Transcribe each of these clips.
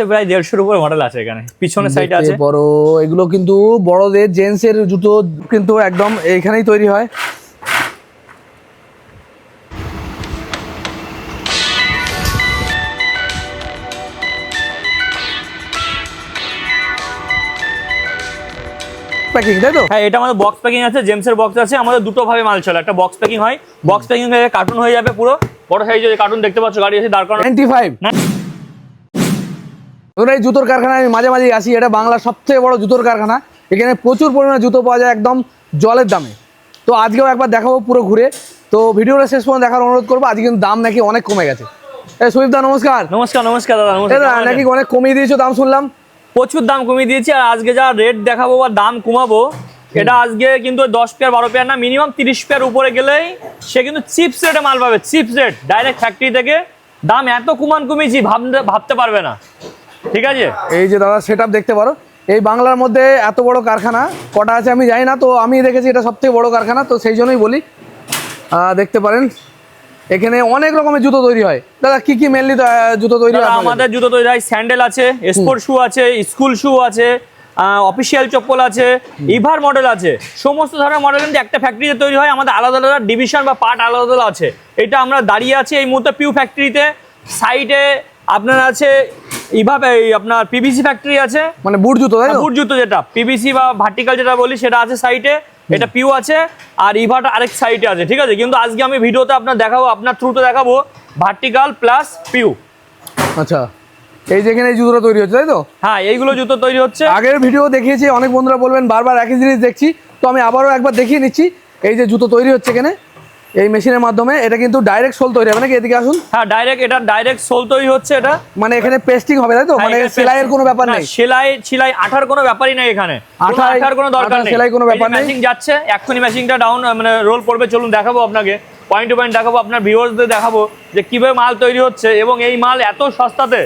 প্রায় 150 উপরে মডেল আছে এখানে, পিছনের সাইডে আছে বড়। এগুলো কিন্তু বড়দের জেন্টস এর জুতো কিন্তু একদম এইখানেই তৈরি হয়। প্যাকিং তাই তো? হ্যাঁ, এটা আমাদের বক্স প্যাকিং আছে, জেমসের বক্স আছে। আমাদের দুটো ভাবে মাল চলে, একটা বক্স প্যাকিং হয়, বক্স প্যাকিং হয়ে কার্টুন হয়ে যাবে পুরো বড় সাইজের কার্টুন দেখতে পাচ্ছ, গাড়ি আছে দাঁড় করানো। 95 এই জুতোর কারখানায় আমি মাঝে মাঝে আসি। এটা বাংলার সবথেকে বড় জুতোর কারখানা। এখানে প্রচুর পরিমাণে জুতো পাওয়া যায় একদম জলের দামে। তো আজকেও একবার দেখাবো পুরো ঘুরে। তো ভিডিওটা শেষ পর্যন্ত দেখার অনুরোধ করবো। আজকে কিন্তু দাম নাকি অনেক কমে গেছে। সুদীপ দা নমস্কার। নমস্কার। নমস্কার দাদা, নমস্কার। নাকি অনেক কমিয়ে দিয়েছো দাম শুনলাম? প্রচুর দাম কমিয়ে দিয়েছি। আর আজকে যা রেট দেখাবো বা দাম কমাবো, এটা আজকে কিন্তু 10 পেয়ার 12 পেয়ার না, মিনিমাম 30 পেয়ার উপরে গেলেই সে কিন্তু চিপস রেটে মাল পাবে। চিপস রেট ডাইরেক্ট ফ্যাক্টরি থেকে। দাম এত কমিয়েছি ভাবতে পারবে না। ঠিক আছে, এই যে দাদা সেটআপ দেখতে পারো। এই বাংলার মধ্যে এত বড় কারখানা কটা আছে আমি জানি না, তো আমি দেখেছি এটা সবথেকে বড় কারখানা, তো সেই জন্যই বলি। দেখতে পারেন এখানে অনেক রকমের জুতো তৈরি হয়। দাদা কি কি মেনলি জুতো তৈরি হয়? আমাদের জুতো তৈরি হয়, স্যান্ডেল আছে, স্পোর্ট শু আছে, স্কুল শু আছে, অফিসিয়াল চপ্পল আছে, ইভার মডেল আছে। সমস্ত ধরনের মডেল কিন্তু একটা ফ্যাক্টরিতে তৈরি হয়। আমাদের আলাদা আলাদা ডিভিশন বা পার্ট আলাদা আলাদা আছে। এটা আমরা দাঁড়িয়ে আছি এই মুহূর্তে পিউ ফ্যাক্টরিতে। সাইডে আপনার আছে ইভাবে আপনার পিভিসি ফ্যাক্টরি আছে, মানে বুট জুতো, তাই তো? বুট জুতো যেটা পিভিসি বা ভার্টিক্যাল যেটা বলি সেটা আছে সাইডে। এটা পিউ আছে আর ইভাটা আরেক সাইডে আছে। ঠিক আছে, কিন্তু আজকে আমি ভিডিওতে আপনার দেখাবো, আপনার থ্রুতে দেখাবো ভার্টিক্যাল প্লাস পিউ। আচ্ছা, এই যেখানে এই জুতোটা তৈরি হচ্ছে তাই তো? হ্যাঁ, এইগুলো জুতো তৈরি হচ্ছে। আগের ভিডিও দেখিয়েছি, অনেক বন্ধুরা বলবেন বারবার একই জিনিস দেখছি, তো আমি আবারও একবার দেখিয়ে নিচ্ছি। এই যে জুতো তৈরি হচ্ছে এখানে এই মেশিনের মাধ্যমে, এটা কিন্তু ডাইরেক্ট সোল তৈরি হবে নাকি? এদিকে আসুন। হ্যাঁ, ডাইরেক্ট সোল তৈরি হচ্ছে এটা। মানে এখানে পেস্টিং হবে তাই তো? মানে সেলাইয়ের কোনো ব্যাপার নেই? সেলাই আঠার কোনো ব্যাপারই নেই এখানে। আঠার কোনো দরকার নেই, সেলাই কোনো ব্যাপার নেই। মেশিং যাচ্ছে এক্ষুনি, মেশিংটা ডাউন মানে রোল পড়বে। চলুন দেখাবো আপনাকে, পয়েন্ট টু পয়েন্ট দেখাবো, আপনার ভিউয়ার্সদের দেখাবো যে কিভাবে মাল তৈরি হচ্ছে। এবং এই মাল এত সস্তাতে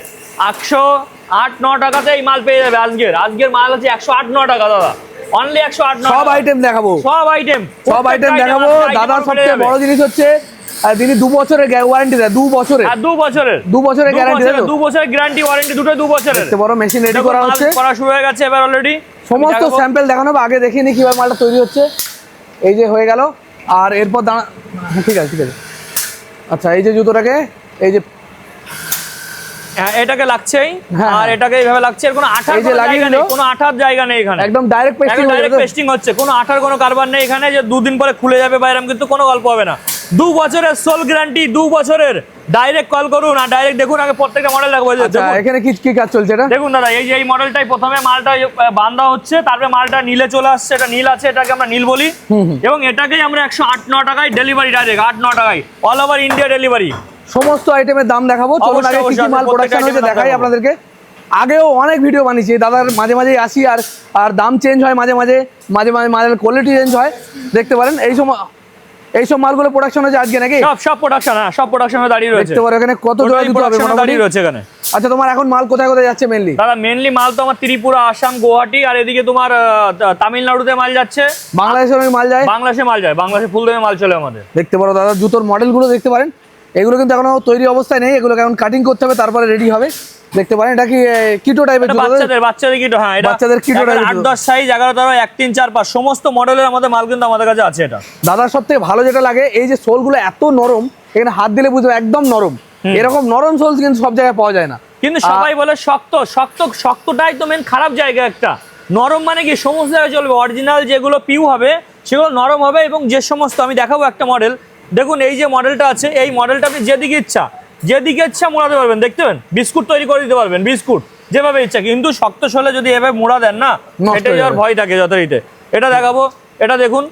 108-9 টাকাতে এই মাল পেয়ে যাবে। আজকের মাল আছে 108-9 টাকা দাদা, অনলি 108-9 টাকা। সব আইটেম দেখাবো, সব আইটেম দেখাবো। দাদার সবচেয়ে বড় জিনিস হচ্ছে তিনি 2 বছরের ওয়ারেন্টি দেয়। 2 বছরের গ্যারান্টি দেয়। 2 বছরের গ্যারান্টি ওয়ারেন্টি দুটোই 2 বছরের। এত বড় মেশিন রেডি করা হচ্ছে, করা শুরু হয়ে গেছে এবার অলরেডি। সমস্ত স্যাম্পল দেখানো হবে। আগে দেখিয়ে নি কিভাবে মালটা তৈরি হচ্ছে। এই যে হয়ে গেল, আর এরপর ঠিক আছে। আচ্ছা, এই যে জুতোটাকে এই যে এটাকে লাগছেই, আর এটাকে এইভাবে লাগছে। এর কোনো আঠার জায়গা নেই, কোনো আঠার জায়গা নেই এখানে। একদম ডাইরেক্ট পেস্টিং হচ্ছে, কোনো আঠার কোনো কারবার নেই এখানে যে 2 দিন পরে খুলে যাবে বা এরকম কিন্তু কোনো গল্প হবে না। 2 বছরের সোল গ্যারান্টি, 2 বছরের। ডাইরেক্ট কল করুন আর ডাইরেক্ট দেখুন আগে প্রত্যেকটা মডেল দেখাবো। এখানে কি কাজ চলছে এটা দেখুন দাদা। এই যে এই মডেলটাই প্রথমে মালটা বাঁধা হচ্ছে, তারপরে মালটা নীলে চলে আসছে। এটা নীল আছে, এটাকে আমরা নীল বলি। এবং এটাকেই আমরা 108-9 টাকায় ডেলিভারি, ডাইরেক্ট 8-9 টাকায় অল ওভার ইন্ডিয়া ডেলিভারি। সমস্ত আইটেমের দাম দেখাবো। চলুন আগে কি কি মাল প্রোডাকশন হয়েছে দেখাই আপনাদেরকে। আগেও অনেক ভিডিও বানিয়েছি, দাদার মাঝে মাঝে আসি আর দাম চেঞ্জ হয়, মাঝে মাঝে মালের কোয়ালিটি চেঞ্জ হয়। দেখতে পারেন এই সব মালগুলো প্রোডাকশন হয়েছে আজকে নাকি? সব প্রোডাকশন, হ্যাঁ সব প্রোডাকশন দাঁড়িয়ে রয়েছে। দেখতে পারো এখানে কত জোড়া জুতো হবে দাঁড়িয়ে রয়েছে এখানে। আচ্ছা, তোমার এখন মাল কোথায় কোথায় যাচ্ছে মেইনলি? দাদা মেইনলি মাল তো আমার ত্রিপুরা, আসাম, গুয়াহাটি, আর এদিকে তোমার তামিলনাড়ুতে মাল যাচ্ছে। বাংলাদেশে মাল যায়? বাংলাদেশে ফুল দামে মাল চলে আমাদের। দেখতে পারো দাদা জুতোর মডেলগুলো দেখতে পারেন। এগুলো কিন্তু এখনো তৈরি অবস্থায় নেই, এগুলো এখন কাটিং করতে হবে, তারপরে রেডি হবে। দেখতে পারেন এটা কি কিটো টাইপের জুতো? বাচ্চাদের কিটো। হ্যাঁ, এটা বাচ্চাদের কিটো টাইপের 8-10 সাইজ, 11-13, 1, 3, 4, 5 সমস্ত মডেলের আমাদের মাল কিন্তু আমাদের কাছে আছে। এটা দাদার সবথেকে ভালো যেটা লাগে, এই যে সোলগুলো এত নরম, এখানে হাত দিলে বুঝবে একদম নরম। এরকম নরম সোল কিন্তু সব জায়গায় পাওয়া যায় না। কিন্তু সবাই বলে শক্তটাই তো মেন খারাপ জায়গা একটা। নরম মানে কি সমস্ত জায়গায় চলবে। অরিজিনাল যেগুলো পিউ হবে সেগুলো নরম হবে। এবং যে সমস্ত আমি দেখাবো একটা মডেল, দেখুন এই যে মডেলটা আছে, এই মডেলটা আপনি যেদিকে ইচ্ছা মোড়াতে পারবেন। দেখতে পাবেন বিস্কুট তৈরি করে দিতে পারবেন, বিস্কুট যেভাবে ইচ্ছা। কিন্তু শক্ত সোলে যদি এভাবে মোড়া দেন না, এটা যাওয়ার ভয় থাকে যথারীতে। এটা দেখাবো, এটা দেখুন,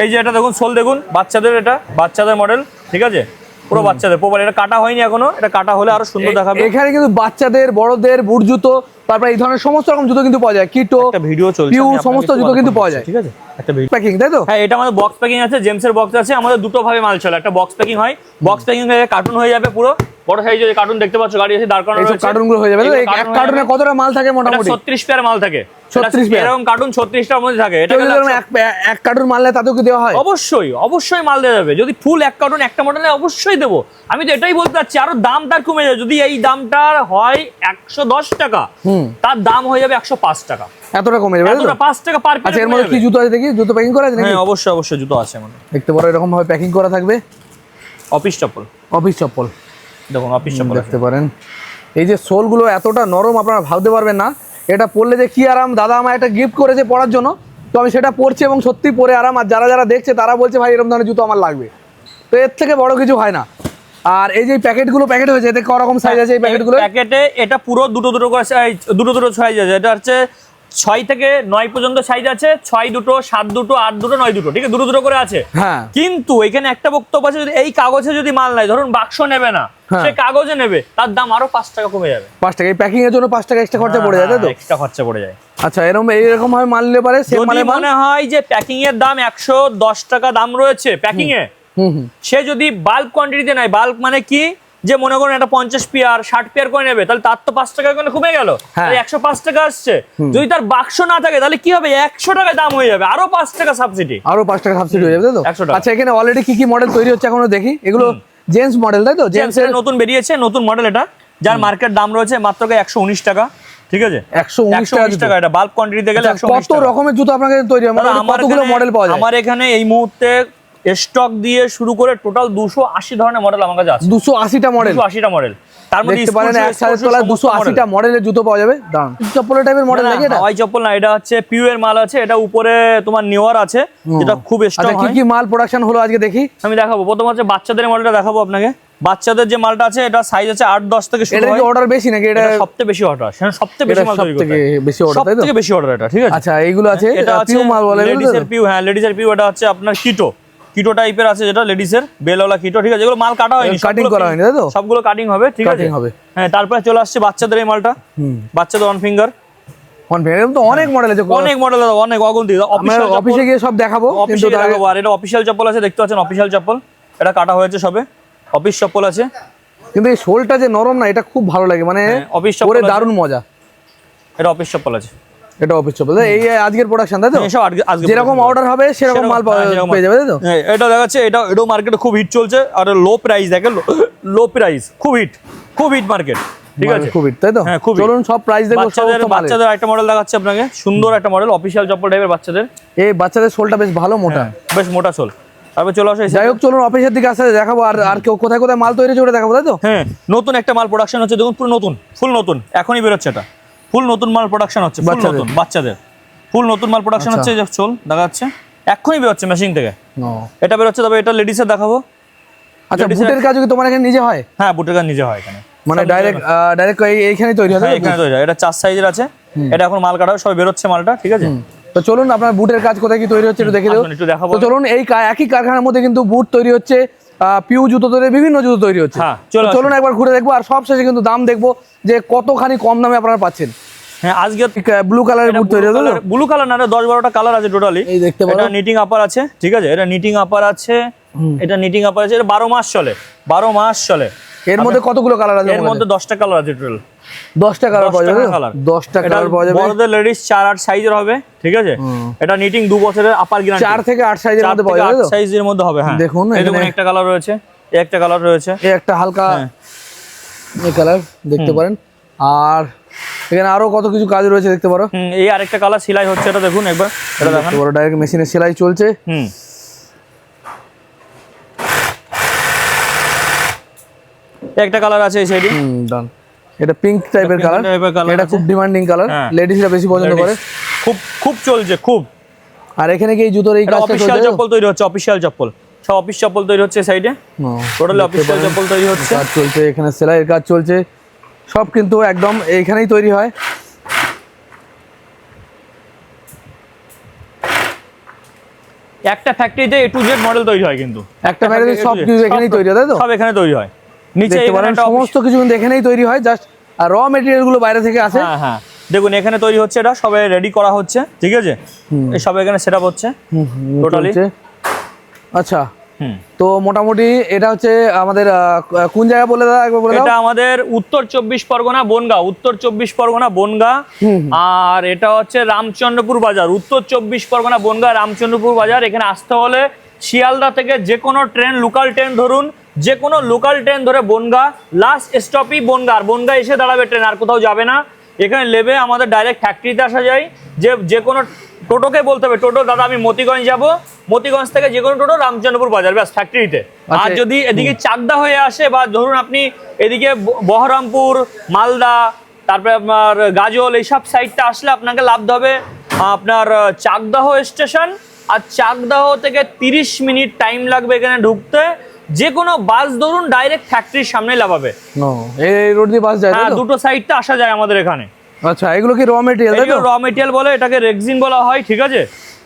এই যে এটা দেখুন সোল দেখুন, বাচ্চাদের, এটা বাচ্চাদের মডেল। ঠিক আছে, পুরো বাচ্চাদের প্রপার। এটা কাটা হয়নি এখনো, এটা কাটা হলে আরো সুন্দর দেখাবে। এখানে কিন্তু বাচ্চাদের, বড়দের বুট জুতো, তারপরে এই ধরনের সমস্ত রকম জুতো কিন্তু পাওয়া যায়। কিটো, একটা ভিডিও চলছে, পিউ সমস্ত জুতো কিন্তু পাওয়া যায়। ঠিক আছে, একটা প্যাকিং তাই তো? হ্যাঁ, এটা আমাদের বক্স প্যাকিং আছে, জেমসের বক্স আছে। আমাদের দুটো ভাবে মাল চলে, একটা বক্স প্যাকিং হয়, বক্স প্যাকিং হয়ে কার্টুন হয়ে যাবে পুরো বড় সাইজের কার্টুন দেখতে পাচ্ছ গাড়ি এসে দাঁড় করানো এইসব রয়েছে। কার্টুন গুলো হয়ে যাবে, এগুলো এক carton হয়ে কার্টুনে যাবে। কতটা মাল থাকে এটা মোটামুটি? 36 পেয়ার মাল থাকে। 36 পেয়ার। এরকম কার্টুন 36টার মধ্যে থাকে। এটা কেউ গেলে যদি এরকম এক কার্টুন মাল নেয় তাতেও কি দেওয়া হয়? অবশ্যই অবশ্যই মাল দেওয়া যাবে। যদি ফুল এক কার্টুন একটা মডেলে অবশ্যই দেবো। আমি তো এটাই বলতে চাচ্ছি, আরো দাম তার কমে যাবে। যদি এই দামটার হয় 110 টাকা, তার দাম হয়ে যাবে 105 টাকা। এতটা কমে যাবে, তাই তো? এতটা 5 টাকা পার পিস। আচ্ছা, এর মধ্যে কি জুতো আছে দেখি? জুতো প্যাকিং করা আছে নাকি? হ্যাঁ অবশ্যই অবশ্যই জুতো আছে মানে। দেখতে পারো এরকম ভাবে প্যাকিং করা থাকবে। অফিস চপ্পল, অফিস চপ্পল দেখুন অফিস চপ্পল আছে। দেখতে পারেন। এই যে সোলগুলো এতটা নরম আপনারা ভাবতে পারবেন না। এটা পরলে যে কি আরাম। দাদা আমার একটা গিফট করেছে পরার জন্য, তো আমি সেটা পরছি এবং সত্যি পরে আরাম। আর যারা যারা দেখছে তারা বলছে ভাই এরকম ধরনের জুতো আমার লাগবে। তো এর থেকে বড় কিছু হয় না। আর এই যে প্যাকেটগুলো প্যাকেট হয়েছে, এতে করকম সাইজ আছে এই প্যাকেটগুলো? প্যাকেটে এটা পুরো দুটো দুটো করে সাইজ, দুটো দুটো সাইজ আছে। এটা হচ্ছে 6 থেকে 9 পর্যন্ত সাইজ আছে। 6 দুটো, 7 দুটো, 8 দুটো, 9 দুটো, ঠিক আছে, দুটো দুটো করে আছে। হ্যাঁ। কিন্তু এখানে একটা বক্তব্য আছে, যদি এই কাগজে যদি মাল নাই, ধরুন বাক্স নেবে না, হ্যাঁ। সে কাগজে নেবে, তার দাম আরো 5 টাকা কমে যাবে। 5 টাকা এই প্যাকিং এর জন্য 5 টাকা এক্সট্রা খরচা পড়ে যায়, তাই তো? এক্সট্রা খরচা পড়ে যায়। আচ্ছা, এইরকম ভাবে মাল নিলে পারে সেম যদি মালের মাল। মনে হয় যে প্যাকিং এর দাম 110 টাকা দাম রয়েছে প্যাকিং এ, সে যদি বাল্ক কোয়ান্টিটিতে নেয়, বাল্ক মানে কি, যে মনে করুন একটা 50 পেয়ার 60 পেয়ার করে নেবে, তাহলে তার তো 5 টাকা করে কমে গেল, হ্যাঁ। 105 টাকা আসছে। যদি তার বাক্স না থাকে তাহলে কি হবে, 100 টাকা দাম হয়ে যাবে, আরো 5 টাকা সাবসিডি। আরো 5 টাকা সাবসিডি হয়ে যাবে, তাই তো? 100 টাকা। আচ্ছা, এখানে অলরেডি কি কি মডেল তৈরি হচ্ছে এখনো দেখি। এগুলো জেন্টস মডেল, তাই তো? জেন্টসের নতুন বেরিয়েছে, নতুন মডেল এটা, যার মার্কেট দাম রয়েছে মাত্র 119 টাকা, ঠিক আছে? 119 টাকা। এটা বাল্ক কোয়ান্টিটিতে গেলে 119 কত টাকা। রকমের জুতো আপনাকে তৈরি হয়? মানে কতগুলো মডেল পাওয়া যায়? আমার এখানে এই মুহূর্তে স্টক দিয়ে শুরু করে টোটাল 280 ধরনের মডেল আমার কাছে আছে। 280টা মডেল, 280টা মডেল। তার মধ্যে দেখতে পারেন এক সাইজের তলায় 280টা মডেলের জুতো পাওয়া যাবে। দাম চপ্পলের টাইপের মডেল নাকি এটা? হাওয়াই চপ্পল না, এটা হচ্ছে পিউ এর মাল আছে। এটা উপরে তোমার নিওয়ার আছে, যেটা খুব স্ট্রং আচ্ছা, কি হয়। কি মাল প্রোডাকশন হলো আজকে দেখি? আমি দেখাবো। প্রথম হচ্ছে বাচ্চাদের মডেলটা দেখাবো আপনাকে। বাচ্চাদের যে মালটা আছে, এটা সাইজ আছে 8-10 থেকে শুরু এটা হয়। কি অর্ডার বেশি নাকি? এটা এটা সবচেয়ে বেশি অর্ডার, সবচেয়ে বেশি মাল তৈরি করতে সবথেকে বেশি অর্ডার, তাই তো? সবথেকে বেশি অর্ডার এটা, ঠিক আছে? আচ্ছা, এইগুলো আছে এটা আছে পিউ মাল বলে, লেডিসের পিউ। হ্যাঁ, লেডিসের পিউ। এটা হচ্ছে আপনার কিটো টাইপের আছে, যেটা লেডিসের বেলওয়ালা কিটো, ঠিক আছে? যেগুলো মাল কাটা হয়নি, কাটিং করা হয়নি, তাই তো? সবগুলো কাটিং হবে, ঠিক আছে? কাটিং হবে। হ্যাঁ, তারপরে চলে আসছে বাচ্চাদের এই মালটা। বাচ্চাদের অন ফিঙ্গার, এরকম তো অনেক মডেল আছে, অনেক মডেল, অনেক অগন্তি। আমরা অফিসে গিয়ে সব দেখাবো, কিন্তু অফিসে দেখাবো। আর এটা অফিসিয়াল চপ্পল আছে, দেখতে পাচ্ছেন অফিসিয়াল চপ্পল। এটা কাটা হয়েছে সবে, অফিস চপ্পল আছে। কিন্তু এই সোলটা যে নরম না, এটা খুব ভালো লাগে, মানে অফিস চপ্পল পরে আছে। দারুণ মজা। এটা অফিস চপ্পল আছে। এটা অফিস চপ্পল। এই আজকের প্রোডাকশন, তাই তো? এসব আজকে যেরকম অর্ডার হবে সেরকম মাল পেয়ে যাবে, তাই তো? হ্যাঁ, এটা দেখাচ্ছে। এটাও মার্কেটে খুব হিট চলছে। আর লো প্রাইস, দেখেন লো প্রাইস, খুব হিট মার্কেট, ঠিক আছে? খুব হিট, তাই তো? হ্যাঁ, খুব চলুন সব প্রাইস দেখবো। বাচ্চাদের একটা মডেল দেখাচ্ছে আপনাকে, সুন্দর একটা মডেল, অফিসিয়াল চপ্পল টাইপের বাচ্চাদের। এই বাচ্চাদের সোলটা বেশ ভালো, মোটা, বেশ মোটা সোল। তারপর চলে আসে। যাই হোক, চলুন অফিসের দিকে আসলে দেখাবো। আর কেউ কোথায় কোথায় মাল তৈরি হচ্ছে ওটা দেখাবো, তাই তো? হ্যাঁ, নতুন একটা মাল প্রোডাকশন হচ্ছে, দেখুন পুরো নতুন, ফুল নতুন, এখনই বেরোচ্ছে। এটা ফুল নতুন মাল প্রোডাকশন হচ্ছে, ফুল নতুন বাচ্চাদের, ফুল নতুন মাল প্রোডাকশন হচ্ছে। যে চোল দেখাচ্ছে, এখনই বেরোচ্ছে মেশিন থেকে। এটা বেরোচ্ছে। তবে এটা লেডিসের দেখাবো। আচ্ছা, বুটের কাজ কি তোমার এখানে নিজে হয়? হ্যাঁ, বুটের কাজ নিজে হয় এখানে, মানে ডাইরেক্ট এইখানেই তৈরি হয়? এখানে তৈরি হয়। এটা 4 সাইজের আছে। এটা এখন মাল কাটা সব বেরোচ্ছে মালটা, ঠিক আছে? তো চলুন আপনার বুটের কাজ কোথায় কি তৈরি হচ্ছে একটু দেখে দেবো। একটু দেখাবো। তো চলুন, এই একই কারখানার মধ্যে কিন্তু বুট তৈরি হচ্ছে, পিউ জুতো তৈরি, বিভিন্ন জুতো তৈরি হচ্ছে। হ্যাঁ, চলুন একবার ঘুরে দেখবো। আর সব শেষে কিন্তু দাম দেখবো যে কতখানি কম দামে আপনারা পাচ্ছেন। হ্যাঁ, আজকে ব্লু কালারের বুট তৈরি হচ্ছে। ব্লু কালার না, 10-12টা কালার আছে টোটালি। এই দেখতে পারো, এটা নিটিং আপার আছে, ঠিক আছে? এটা নিটিং আপার আছে, এটা নিটিং আপার আছে। এটা 12 মাস চলে, 12 মাস চলে। এর মধ্যে কতগুলো কালার আছে? এর মধ্যে 10টা কালার আছে টোটাল। 10টা কালার পাওয়া যাবে, 10টা কালার পাওয়া যাবে। বড়দের লেডিস 4-8 সাইজের হবে, ঠিক আছে? এটা নিটিং 2 বছরের আপার গ্যারান্টি। 4 থেকে 8 সাইজের মধ্যে পাওয়া যাবে, 8 সাইজের মধ্যে হবে। হ্যাঁ, দেখুন এখানে একটা কালার রয়েছে, একটা কালার রয়েছে, এই একটা হালকা এই কালার দেখতে পারেন। আর এখানে আরো কত কিছু কাজ রয়েছে দেখতে পারো। এই আরেকটা কালার সেলাই হচ্ছে, এটা দেখুন একবার, এটা দেখুন। বড় ডাইরেক্ট মেশিনে সেলাই চলছে। একটা কালার আছে এই সাইডে। ডান। এটা পিঙ্ক টাইপের কালার, এটা খুব ডিমান্ডিং কালার, লেডিসরা বেশি পছন্দ করে, খুব চলছে খুব। আর এখানে কি এই জুতোর এই কাজটা অফিশিয়াল চপ্পল তৈরি হচ্ছে, অফিশিয়াল চপ্পল, সব অফিস চপ্পল তৈরি হচ্ছে সাইডে, টোটালি অফিশিয়াল চপ্পল তৈরি হচ্ছে, কাজ চলছে। এখানে সেলাইয়ের কাজ চলছে, সব কিন্তু একদম এইখানেই তৈরি হয়। একটা ফ্যাক্টরিতে A to Z মডেল তৈরি হয়, কিন্তু একটা ফ্যাক্টরিতে সব কিছু এখানেই তৈরি হয়, তাই তো? সব এখানে তৈরি হয়। নিচে দেখতে পারেন সমস্ত কিছু কিন্তু এখানেই তৈরি হয়, জাস্ট আর র মেটেরিয়াল গুলো বাইরে থেকে আসে। হ্যাঁ হ্যাঁ, দেখুন এখানে তৈরি হচ্ছে, এটা সবাই রেডি করা হচ্ছে, ঠিক আছে? এই সব এখানে সেটআপ হচ্ছে টোটালি। আচ্ছা, হুম। তো মোটামুটি এটা হচ্ছে আমাদের কোন জায়গা বলে দাদা একবার বলে দাও। এটা আমাদের উত্তর 24 পরগনা বনগাঁ, উত্তর 24 পরগনা বনগাঁ। আর এটা হচ্ছে রামচন্দ্রপুর বাজার, উত্তর 24 পরগনা বনগাঁ রামচন্দ্রপুর বাজার। এখানে আসতে হলে শিয়ালদা থেকে যে কোনো ট্রেন, লোকাল ট্রেন ধরুন, যে কোনো লোকাল ট্রেন ধরে বনগাঁ, লাস্ট স্টপই বনগাঁ। আর বনগাঁ এসে দাঁড়াবে ট্রেন, আর কোথাও যাবে না। এখানে নেবে আমাদের ডাইরেক্ট ফ্যাক্টরিতে আসা যায়। যে কোনো টোটোকে বলতে হবে, টোটো দাদা আমি মতিগঞ্জ যাব, মতিগঞ্জ থেকে যে কোনো টোটো রামচন্দ্রপুর বাজার, ব্যাস ফ্যাক্টরিতে। আর যদি এদিকে চাকদা হয়ে আসে, বা ধরুন আপনি এদিকে বহরমপুর, মালদা, তারপরে আপনার গাজল, এইসব সাইডটা আসলে আপনাকে লাভতে হবে আপনার চাকদাহ স্টেশন। আর চাকদাহ থেকে 30 মিনিট টাইম লাগবে এখানে ঢুকতে। যে কোনো বাস ধরুন ডাইরেক্ট ফ্যাক্টরির সামনে লাভাবে। এই রোড দিয়ে বাস যায়? হ্যাঁ, দুটো সাইডটা আসা যায় আমাদের এখানে। আচ্ছা, এগুলো কি র মেটেরিয়াল? র মেটেরিয়াল বলে, এটাকে রেক্সিন বলা হয়, ঠিক আছে?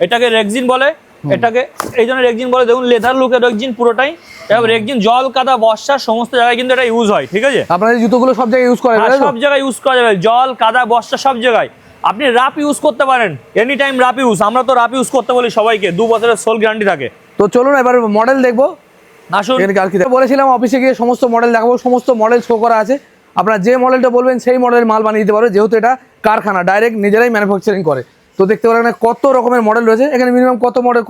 এটাকে রেক্সিন বলে, এটাকে এই জন্য রেক্সিন বলে। দেখুন লেদার লুকের রেক্সিন পুরোটাই। এবং রেক্সিন জল কাদা বর্ষা সমস্ত জায়গায় কিন্তু এটা ইউজ হয়, ঠিক আছে? আপনাদের জুতোগুলো সব জায়গায় ইউজ করা যায়? সব জায়গায় ইউজ করা যাবে, জল কাদা বর্ষা সব জায়গায়। আপনি রাপ ইউজ করতে পারেন, এনি টাইম রাপ ইউজ। আমরা তো রাপ ইউজ করতে বলি সবাইকে, 2 বছরের সোল গ্যারান্টি থাকে। তো চলুন এবার মডেল দেখবো। আসুন। বলেছিলাম অফিসে গিয়ে সমস্ত মডেল দেখাবো, সমস্ত মডেল শো করা আছে। আপনারা যে মডেলটা বলবেন সেই মডেলের মাল বানিয়ে দিতে পারবে, যেহেতু এটা কারখানা, ডাইরেক্ট নিজেরাই ম্যানুফ্যাকচারিং করে। তো দেখতে পারেন কত রকমের মডেল রয়েছে এখানে। মিনিমাম কত মডেল,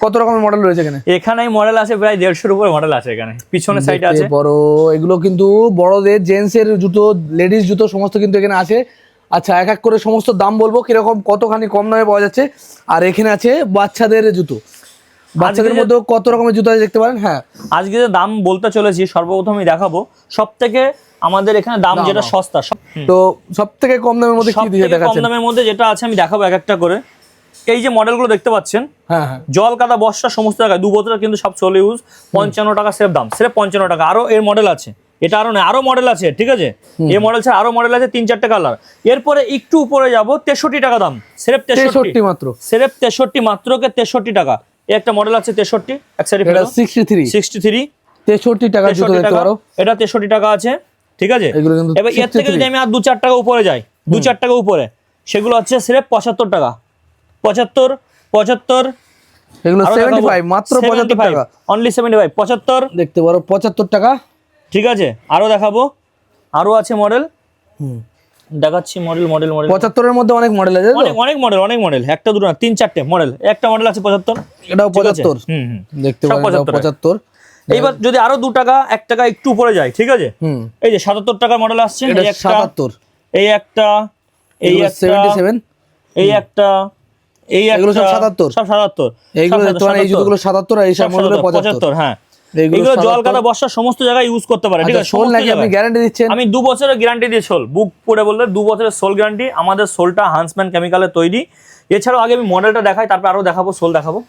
কত রকমের মডেল রয়েছে এখানে? এখানেই মডেল আছে প্রায় 150-এর উপরে মডেল আছে এখানে। পিছনের সাইডে আছে বড়, এগুলো কিন্তু বড়দের জেন্টসের জুতো, লেডিস জুতো সমস্ত কিন্তু এখানে আছে। আচ্ছা, এক এক করে সমস্ত দাম বলবো, কিরকম কতখানি কম দামে পাওয়া যাচ্ছে। আর এখানে আছে বাচ্চাদের জুতো, বাচ্চাদের মধ্যে কত রকমের জুতো আছে দেখতে পারেন। হ্যাঁ, আজকে যে দাম বলতে চলেছি, সর্বপ্রথমই দেখাবো সব থেকে আমাদের এখানে দাম যেটা সস্তা। তো সব থেকে কম দামের মধ্যে কি দিয়ে দেখাচ্ছেন? কম দামের মধ্যে যেটা আছে আমি দেখাবো এক একটা করে। এই যে মডেলগুলো দেখতে পাচ্ছেন, হ্যাঁ হ্যাঁ, জল কাদা বর্ষা সমস্ত জায়গায় 2 বছরের কিন্তু সব সোল ইউজ। 55 টাকা সেফ দাম, সেফ 55 টাকা। আরো এর মডেল আছে, এটা আরো না, আরো মডেল আছে, ঠিক আছে? এই মডেল ছাড়া আরো মডেল আছে, 3-4টা কালার। এরপরে একটু উপরে যাব, 63 টাকা দাম, সেফ 63 মাত্র, সেফ 63 মাত্র কে 63 টাকা। এই একটা মডেল আছে 63, এক সাইডে এটা 63 63 টাকা জুতো দেখতে পারো। এটা 63 টাকা আছে, ঠিক আছে? এবার এর থেকে যদি আমি আর 2-4 টাকা উপরে যাই, 2-4 টাকা উপরে, সেগুলো হচ্ছে সেফ 75 টাকা। 75 এগুলো 75 মাত্র 75 টাকা, অনলি 75 75 দেখতে পারো 75 টাকা, ঠিক আছে? আরো দেখাবো, আরো আছে মডেল, দেখাচ্ছি মডেল। 75 এর মধ্যে অনেক মডেল আছে, অনেক মডেল, একটা দুটো না, 3-4টে মডেল। একটা মডেল আছে 75, এটাও 75, দেখতে পারো 75। এইবার যদি আরো 2 টাকা 1 টাকা একটু উপরে যায়, ঠিক আছে? এই যে 77 টাকার মডেল আসছে, এই একটা 77, এই একটা, এই একটা 77, এই একটা, এই এগুলো সব একটা, 77, সব 77। এইগুলো দেখতে পারেন, এই জুতোগুলো 77 আর এই সব মডেল 75। হ্যাঁ, এগুলো জল কাদা বর্ষা সমস্ত জায়গায় ইউজ করতে পারে, ঠিক আছে? সোল নাকি আপনি গ্যারান্টি দিচ্ছেন? আমি 2 বছরের গ্যারান্টি দিয়ে সোল বুক পড়ে বললে 2 বছরের সোল গ্যারান্টি। আমাদের সোলটা হান্সম্যান কেমিক্যালের তৈরি। এছাড়াও আগে আমি মডেলটা দেখাই, তারপর আরো দেখাবো, সোল দেখাবো।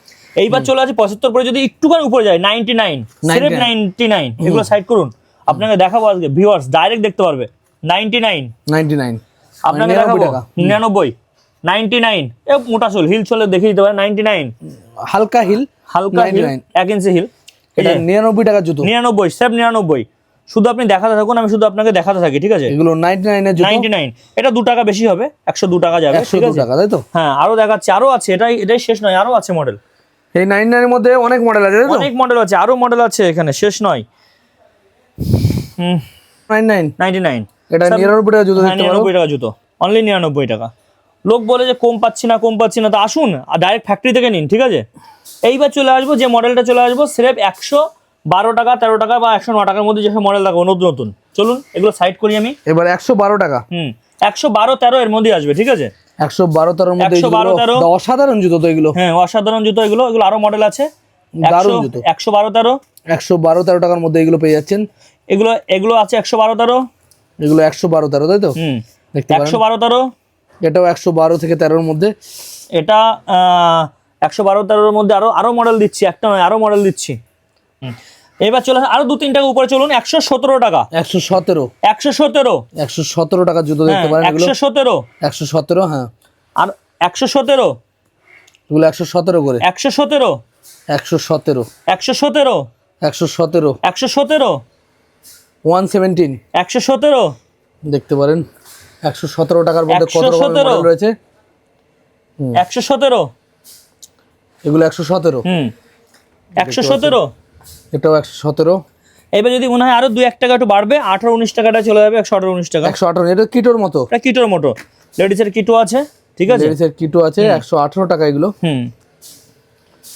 এইবার চলে আছে 75 পরে, যদি একটুখানি উপরে যায় 99, সিরেপ 99, এগুলো সাইড করুন, আপনাকে দেখাবো আজকে ভিউয়ার্স ডাইরেক্ট দেখতে পারবে। 99 আপনাকে দেখাবো 99, 99 এ মোটা সোল, হিল সোলে দেখিয়ে দিতে পারে। 99 হালকা হিল, 1 ইঞ্চি হিল, এটা 99 টাকা জুতো। 99 সেভ 99। শুধু আপনি দেখাতে থাকুন, আমি শুধু আপনাকে দেখাতে থাকি, ঠিক আছে? এগুলো 99 এর জুতো। 99, এটা 2 টাকা বেশি হবে, 102 টাকা যাবে, ঠিক 102 আছে? টাকা, তাই তো? হ্যাঁ, আরো দেখাচ্ছি, আরো আছে, এটাই শেষ নয়, আরো আছে মডেল। এই 99 এর মধ্যে অনেক মডেল আছে, তাই তো? অনেক মডেল আছে, আরো মডেল আছে এখানে, শেষ নয়। 99 এটা 99 টাকা জুতো দেখতে পারো। 99 টাকা জুতো, অনলি 99 টাকা। লোক বলে যে কম পাচ্ছি না, তো আসুন ডাইরেক্ট ফ্যাক্টরি থেকে নিন, ঠিক আছে? এইবার চলে আসবো, যে মডেলটা চলে আসবো সিরেপ 112 টাকা, 13 টাকা বা 109 টাকার মধ্যে যেসব মডেল দেখাবো নতুন। চলুন এগুলো সাইড করি আমি। এবার 112 টাকা, 112-13 এর মধ্যে আসবে, ঠিক আছে? 112-13 এর মধ্যে, 112-13 অসাধারণ জুতো তো এগুলো। হ্যাঁ, অসাধারণ জুতো এগুলো আরো মডেল আছে। দারুণ জুতো। 112-13 টাকার মধ্যে এগুলো পেয়ে যাচ্ছেন। এগুলো আছে 112-13, এগুলো 112-13, তাই তো? দেখতে পারেন 112-13, এটাও 112 থেকে 13 এর মধ্যে। এটা 112-13 এর মধ্যে আরো মডেল দিচ্ছি, একটা নয় আরো মডেল দিচ্ছি। এবার চলে আরো 2-3 টাকা উপরে চলুন, 117 টাকা, 117 টাকা জুতো দেখতে পারেন। 117, হ্যাঁ, আর 117, এগুলো 117 করে, 117 117 117 117 দেখতে পারেন। 117 টাকার মধ্যে কত রকমের মডেল রয়েছে? 117, এগুলো 117, 117। এটাও 117। এবার যদি মনে হয় আরো 2-1 টাকা একটু বাড়বে, 18-19 টাকাটা চলে যাবে 118-19 টাকা। 118, এটা কিটোর মতো, এটা কিটোর মতো, লেডিসের কিটো আছে, ঠিক আছে, লেডিসের কিটো আছে 118 টাকা এগুলো।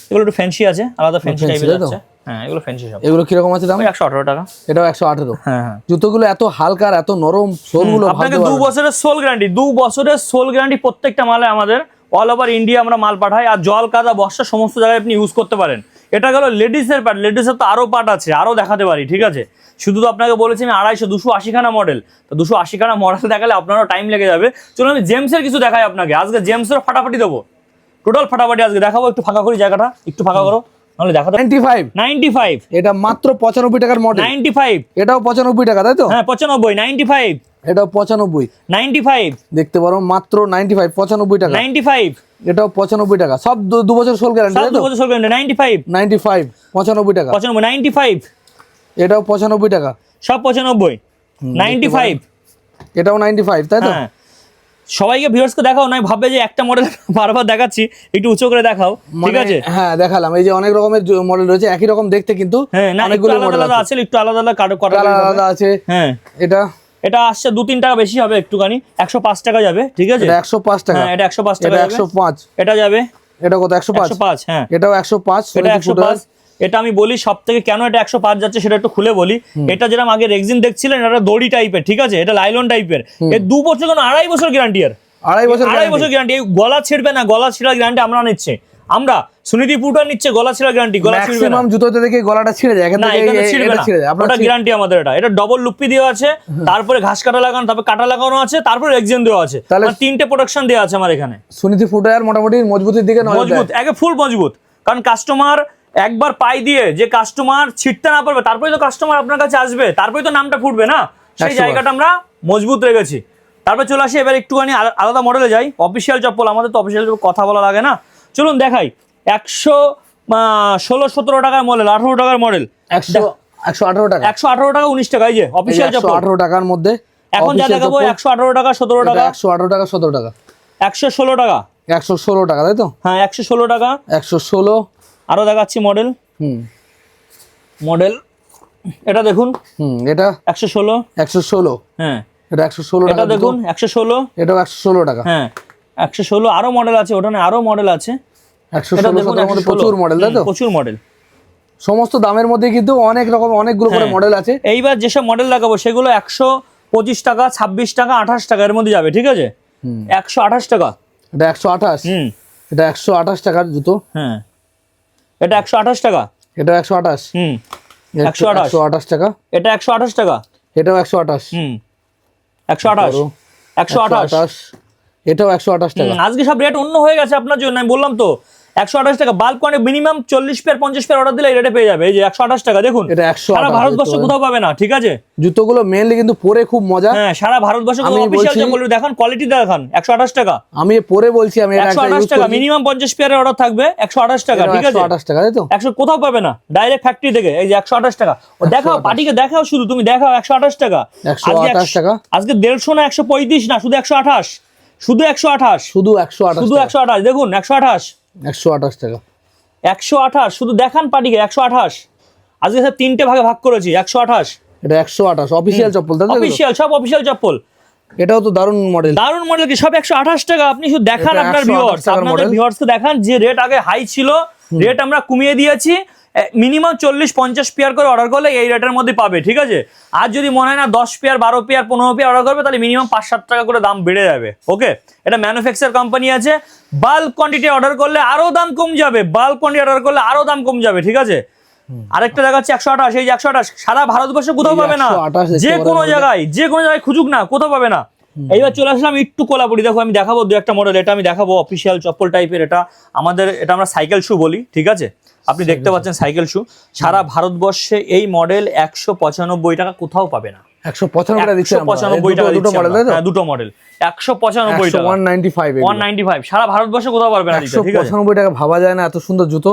এগুলো একটু ফ্যান্সি আছে, আলাদা ফ্যান্সি fancy টাইপের তাই তো? আছে। হ্যাঁ, এগুলো ফ্যান্সি সব। এগুলো কিরকম আছে দাম? ওই 118 টাকা। এটাও 118। হ্যাঁ হ্যাঁ। জুতোগুলো এত হালকা আর এত নরম, সোলগুলো আপনাকে 2 বছরের সোল গ্যারান্টি, 2 বছরের সোল গ্যারান্টি প্রত্যেকটা মালে আমাদের, অল ওভার ইন্ডিয়া আমরা মাল পাঠাই। আর জল কাদা বর্ষা সমস্ত জায়গায় আপনি ইউজ করতে পারেন। এটা গেল লেডিসের পার্ট, লেডিসের তো আরো পার্ট আছে, আরো দেখাতে পারি, ঠিক আছে। শুধু তো আপনাকে বলেছি আমি 280 খানা মডেল, তো 280 খানা মডেল দেখালে আপনারও টাইম লেগে যাবে। চলুন আমি জেমসের কিছু দেখাই আপনাকে। আজকে জেমসের ফাটাফাটি দেবো, টোটাল ফাটাফাটি আজকে দেখাবো। একটু ফাঁকা করি জায়গাটা, একটু ফাঁকা করো, নাহলে দেখাতে। 95, এটা মাত্র 95 টাকার মডেল। 95, এটাও 95 টাকা তাই তো? হ্যাঁ 95, 95, এটাও 95, 95, দেখতে পারো মাত্র 95, 95 টাকা। 95, এটাও 95 টাকা, সব 2 বছর সোল গ্যারান্টি তাই 2 তো? বছর সোল গ্যারান্টি। 95, 95, 95 টাকা। 95, 95, এটাও 95 টাকা, সব 95, 95। এটাও 95 তাই তো? হ্যাঁ, সবাইকে ভিউয়ার্সকে দেখাও, নয় ভাববে যে একটা মডেল বারবার দেখাচ্ছি, একটু উঁচু করে দেখাও, ঠিক আছে। হ্যাঁ দেখালাম, এই যে অনেক রকমের মডেল রয়েছে, একই রকম দেখতে কিন্তু হ্যাঁ, না একটু অনেকগুলো আলাদা মডেল আলাদা আছে, আছে, একটু আলাদা আলাদা কালার কাটা আলাদা আছে। হ্যাঁ, এটা আসছে 2-3 টাকা বেশি হবে একটুখানি, 105 টাকা যাবে, ঠিক আছে। এটা 105 টাকা। হ্যাঁ, এটা 105 টাকা এটা যাবে। 105, এটা যাবে, এটা কত? 105, 105, হ্যাঁ এটাও 105, এটা 105। এটা আমি বলি সব থেকে কেন এটা 105 যাচ্ছে সেটা একটু খুলে বলি। এটা যেরকম আগে রেক্সিন দেখছিলেন, এটা দড়ি টাইপের, ঠিক আছে, এটা লাইলন টাইপের। এর 2 বছর কেন 2.5 বছর গ্যারান্টি। আর 2.5 বছর গ্যারান্টি। গলা ছিড়বে না, গলা ছিঁড়ার গ্যারান্টি আমরা নিচ্ছি, আমরা সুনিধি পুটার নিচ্ছে গলা ছিঁড়ার গ্যারান্টি, গলা ছিড়বে না। ম্যাক্সিমাম জুতোতে দেখে গলাটা ছিঁড়ে যায়, এখান না, থেকে এখানে ছিড়বে এটা না, ছিঁড়ে যায়। আপনার ওটা গ্যারান্টি আমাদের। এটা ডবল লুপ্পি দেওয়া আছে, তারপরে ঘাস কাটা লাগানো, তারপরে কাটা লাগানো আছে, তারপরে রেক্সিন দেওয়া আছে, তাহলে 3টে প্রোটেকশন দেওয়া আছে আমার এখানে। সুনিধি ফুটওয়্যার মোটামুটি মজবুতির দিকে নজর দেয়। মজবুত, একে ফুল মজবুত। কারণ কাস্টমার একবার পাই দিয়ে যে কাস্টমার ছিটতে না পারবে, তারপরে তো কাস্টমার আপনার কাছে আসবে, তারপরে তো নামটা ফুটবে না, সেই 100 জায়গাটা আমরা মজবুত রেখেছি। তারপরে চলে আসি এবার একটুখানি আলাদা মডেলে যাই। অফিসিয়াল চপ্পল, আমাদের তো অফিসিয়াল কথা বলা লাগে না, চলুন দেখাই। 116-17 টাকার মডেল, 18 টাকার মডেল, 118 টাকা, 118 টাকা, 19 টাকা। এই যে অফিসিয়াল চপ্পল 118 টাকার মধ্যে এখন যা দেখাবো 118 টাকা, 17 টাকা, 118 টাকা, 17 টাকা, 116 টাকা, 116 টাকা তাই তো? হ্যাঁ 116 টাকা। 116, আরো দেখাচ্ছি মডেল, মডেল এটা দেখুন, এটা 116, 116, হ্যাঁ এটা 116 এটা টাকা দেখুন 116, এটাও 116 টাকা, হ্যাঁ 116। আরো মডেল আছে, ওটা না আরো মডেল আছে। 116 দেখুন, টাকার মধ্যে প্রচুর মডেল তাই তো? প্রচুর মডেল, সমস্ত দামের মধ্যে কিন্তু অনেক রকম অনেকগুলো করে মডেল আছে। এইবার যেসব মডেল দেখাবো সেগুলো 125 টাকা, 26 টাকা, 28 টাকা এর মধ্যে যাবে, ঠিক আছে। 128 টাকা, এটা 128, এটা 128 টাকার জুতো, হ্যাঁ এটা 128 টাকা, এটা 128, 128 টাকা, এটা 128 টাকা, এটাও 128, 128, 128, এটাও 128 টাকা। আজকে সব রেট অন্য হয়ে গেছে আপনার জন্য, আমি বললাম তো 128 টাকা। Bulk quantity minimum 40 pair 50 pair order দিলে এই রেটে পেয়ে যাবে। এই যে 128 টাকা দেখুন, এটা 128, সারা ভারতবর্ষে কোথাও পাবে না, ঠিক আছে। জুতোগুলো মেইনলি কিন্তু পরে খুব মজা, হ্যাঁ সারা ভারতবর্ষে আমি অফিশিয়াল বলছি- চপ্পল দেখান, কোয়ালিটি দেখান। 128 টাকা, আমি পরে বলছি, আমি এটা একটা 128 ইউজ টাকা, করি, মিনিমাম 50 পেয়ারের অর্ডার থাকবে, 128 টাকা, ঠিক আছে। 128 টাকা তাই তো? 100 কোথাও পাবে না, ডাইরেক্ট ফ্যাক্টরি থেকে। এই যে 128 টাকা, ও দেখাও, পার্টিকে দেখাও, শুধু তুমি দেখাও 128 টাকা। 128 টাকা, আজকে 150 না 135 না, শুধু 128, শুধু 128, শুধু 128, শুধু 128 দেখুন, 128, 128 টাকা, 128 শুধু দেখান পার্টিকে, 128। আজকে স্যার 3টে ভাগে ভাগ করেছি, 128, এটা 128 অফিশিয়াল চপ্পল তাই তো? অফিশিয়াল, সব অফিশিয়াল চপ্পল। এটাও তো দারুণ মডেল, দারুণ মডেল কি, সব 128 টাকা। আপনি শুধু দেখান এটা আপনার 128 ভিউয়ার্স, টাকার আপনাদের model। ভিউয়ার্সকে দেখান যে রেট আগে হাই ছিল, রেট আমরা কমিয়ে দিয়েছি। মিনিমাম 40-50 পেয়ার করে অর্ডার করলে এই রেটের মধ্যে পাবে, ঠিক আছে। আর যদি মনে হয় না 10 পেয়ার 12 পেয়ার 15 পেয়ার অর্ডার করবে, তাহলে মিনিমাম 5-7 টাকা করে দাম বেড়ে যাবে। ওকে, এটা ম্যানুফ্যাকচার কোম্পানি আছে, বাল্ক কোয়ান্টিটি অর্ডার করলে আরো দাম কম যাবে, বাল্ক কোয়ান্টিটি অর্ডার করলে আরো দাম কম যাবে, ঠিক আছে। আরেকটা দেখাচ্ছে 128, এই যে 128 সারা ভারতবর্ষে কোথাও পাবে না, 128 যে কোনো জায়গায় খুঁজুক না, কোথাও পাবে না। এইবার চলে আসলাম একটু কোলাপুরি, দেখো আমি দেখাবো 2-1টা মডেল। এটা আমি দেখাবো অফিসিয়াল চপ্পল টাইপের, এটা আমাদের, এটা আমরা সাইকেল শু বলি, ঠিক আছে। আপনি দেখতে পাচ্ছেন সাইকেল শু, সারা ভারতবর্ষে এই মডেল 195 টাকা কোথাও পাবে না। 195 টাকা দিচ্ছে, 195 টাকা দুটো মডেল তাই তো? হ্যাঁ দুটো মডেল 195 টাকা, 195, 195 সারা ভারতবর্ষে কোথাও পারবে না দিতে, ঠিক আছে। 195 টাকা ভাবা যায় না, এত সুন্দর জুতো।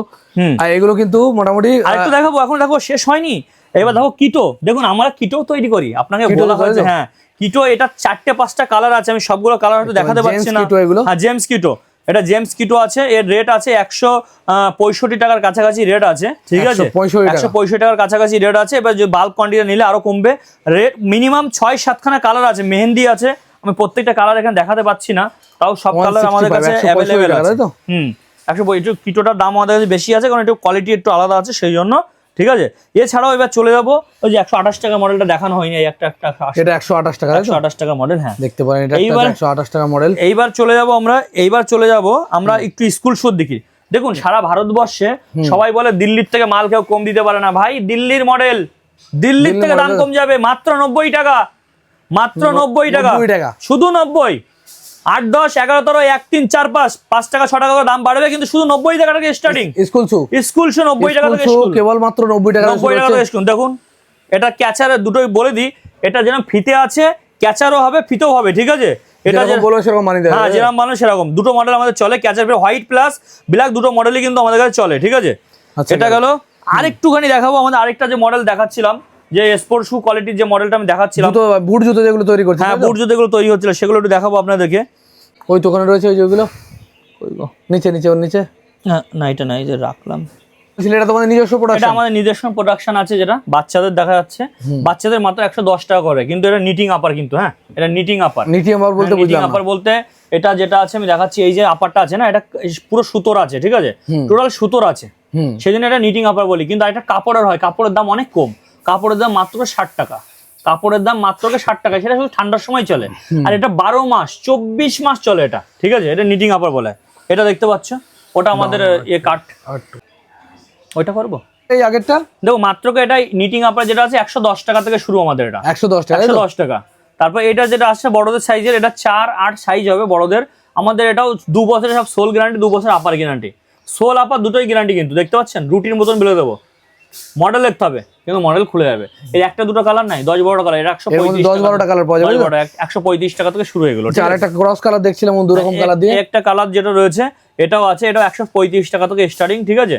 আর এগুলো কিন্তু মোটামুটি আরেকটু দেখাবো, এখন দেখো শেষ হয়নি। এবার দেখো কিটো, দেখুন আমরা কিটো তৈরি করি, আপনাকে বলা হয়েছে, হ্যাঁ কিটো। এটা 4টে 5টা কালার আছে, আমি সবগুলো কালার হয়তো দেখাতে পারছি না। হ্যাঁ জেমস কিটো, এটা জেমস কিটো আছে, এর রেট আছে 165 টাকার কাছাকাছি রেট আছে, ঠিক আছে, 165 টাকার কাছাকাছি রেট আছে। এবার যে বাল্ক কোয়ান্টিটি নিলে আরো কমবে রেট। মিনিমাম 6-7 খানা কালার আছে, মেহেন্দি আছে, আমি প্রত্যেকটা কালার এখানে দেখাতে পাচ্ছি না, তাও সব কালার আমাদের কাছে অ্যাভেলেবেল আছে। 165 কিটোটার দাম আমাদের কাছে বেশি আছে কারণ একটু কোয়ালিটি একটু আলাদা আছে সেই জন্য, ঠিক আছে। এছাড়াও এবার চলে যাবো ওই যে 128 টাকা মডেলটা দেখানো হয়নি, একটা এটা 128 টাকা, 128 টাকা মডেল, হ্যাঁ দেখতে পারেন, এটা 128 টাকা মডেল। এইবার চলে যাব আমরা একটু স্কুল শুজ দেখি। দেখুন সারা ভারতবর্ষে সবাই বলে দিল্লির থেকে মাল কেউ কম দিতে পারে না, ভাই দিল্লির মডেল, দিল্লির থেকে দাম কম যাবে মাত্র 90 টাকা, মাত্র 90 টাকা, শুধু 90। 8, 10, 11, 13, 1, 3, 4, 5 টাকা 6 টাকা করে দাম বাড়বে, কিন্তু শুধু 90 টাকা থেকে স্টার্টিং স্কুল শু 90 টাকা থেকে স্কুল, কেবল মাত্র 90 টাকা থেকে স্কুল। দেখুন এটা ক্যাচার দুটোই বলে দিই, এটা যেন ফিতে আছে, ক্যাচারও হবে, ফিতেও হবে, ঠিক আছে। এটা যে বলো সেরকম মানি দেয়, হ্যাঁ যেরকম মানে সেরকম দুটো মডেল আমাদের চলে, ক্যাচার হোয়াইট প্লাস ব্ল্যাক দুটো মডেলই কিন্তু আমাদের কাছে চলে, ঠিক আছে। এটা গেল। আরেকটুখানি দেখাবো আমাদের আরেকটা যে মডেল দেখাচ্ছিলাম, যে স্পোর্ট শু কোয়ালিটির যে মডেলটা আমি দেখাচ্ছিলাম, বুট জুতো যেগুলো তৈরি করছে, হ্যাঁ বুট জুতো যেগুলো তৈরি হচ্ছিল সেগুলো একটু দেখাবো আপনাদেরকে। ওই দোকানে রয়েছে ওই যেগুলো নিচে ওর নিচে, না এটা নাই যে রাখলাম, এটা তোমাদের নিজস্ব প্রোডাকশন, এটা আমাদের নিজস্ব প্রোডাকশন আছে, যেটা বাচ্চাদের দেখা যাচ্ছে, বাচ্চাদের মাত্র 110 টাকা করে, কিন্তু এটা নিটিং আপার, কিন্তু হ্যাঁ এটা নিটিং আপার বলতে বুঝলাম, আপার বলতে এটা যেটা আছে আমি দেখাচ্ছি, এই যে আপারটা আছে না, এটা পুরো সুতোর আছে, ঠিক আছে, টোটাল সুতোর আছে, সেজন্য এটা নিটিং আপার বলি। কিন্তু এটা কাপড়ের হয়, কাপড়ের দাম অনেক কম, কাপড়ের দাম মাত্র 60 টাকা, কাপড়ের দাম মাত্র 60 টাকা, সেটা শুধু ঠান্ডার সময় চলে, আর এটা 12 মাস 24 মাস চলে এটা, ঠিক আছে, এটা নিটিং আপার বলে। এটা দেখতে পাচ্ছ, ওটা আমাদের কাট, ওইটা করবো এই আগেরটা দেখো, মাত্র এটা নিটিং আপার যেটা আছে 110 টাকা থেকে শুরু আমাদের, এটা 110 টাকা। তারপর এটা যেটা আসছে বড়দের সাইজের, এটা 4-8 সাইজ হবে বড়দের আমাদের, এটাও 2 বছরের সব সোল গ্যারান্টি, 2 বছর আপার গ্যারান্টি, সোল আপার দুটোই গ্যারান্টি, কিন্তু দেখতে পাচ্ছেন রুটির মতন বেলে দেবো, মডেল দেখতে হবে কিন্তু মডেল খুলে যাবে, এই একটা দুটো কালার নাই, 10-12টা কালার, এটা 135 কালার পাওয়া যাবে, 135 টাকা থেকে শুরু হয়ে গেল। আর একটা ক্রস কালার দেখছিলাম দু রকম কালার দিয়ে, একটা কালার যেটা রয়েছে এটাও আছে, এটা 135 টাকা থেকে স্টার্টিং, ঠিক আছে।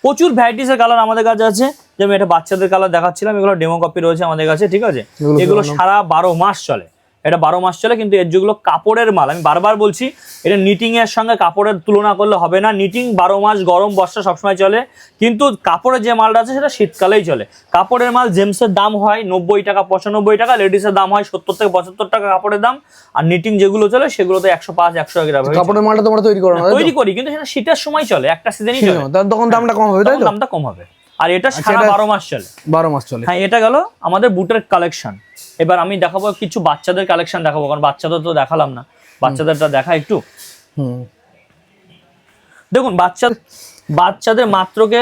প্রচুর ভ্যারাইটিসের কালার আমাদের কাছে আছে, যেমন এটা বাচ্চাদের কালার দেখাচ্ছিলাম, এগুলো ডেমো কপি রয়েছে আমাদের কাছে, ঠিক আছে, এগুলো সারা 12 মাস চলে, এটা 12 মাস চলে। কিন্তু এর যেগুলো কাপড়ের মাল, আমি বারবার বলছি, এটা নিটিং এর সঙ্গে কাপড়ের তুলনা করলে হবে না, নিটিং 12 মাস গরম বর্ষা সবসময় চলে, কিন্তু কাপড়ের যে মালটা আছে সেটা শীতকালেই চলে। কাপড়ের মাল জেমসের দাম হয় 90 টাকা 95 টাকা, লেডিসের দাম হয় 70 থেকে 75 টাকা কাপড়ের দাম, আর নিটিং যেগুলো চলে সেগুলোতে 105-100 টাকা। কাপড়ের মালটা তোমরা তৈরি করো না? তৈরি করি, কিন্তু সেটা শীতের সময় চলে, একটা সিজনই চলে, তখন দামটা কম হবে, তাই তো? দামটা কম হবে, আর এটা সারা 12 মাস চলে, 12 মাস চলে। হ্যাঁ, এটা গেল আমাদের বুটের কালেকশন। এবার আমি দেখাবো কিছু বাচ্চাদের কালেকশন দেখাবো, কারণ বাচ্চাদের তো দেখালাম না, বাচ্চাদেরটা দেখা একটু। দেখুন বাচ্চাদের মাত্রকে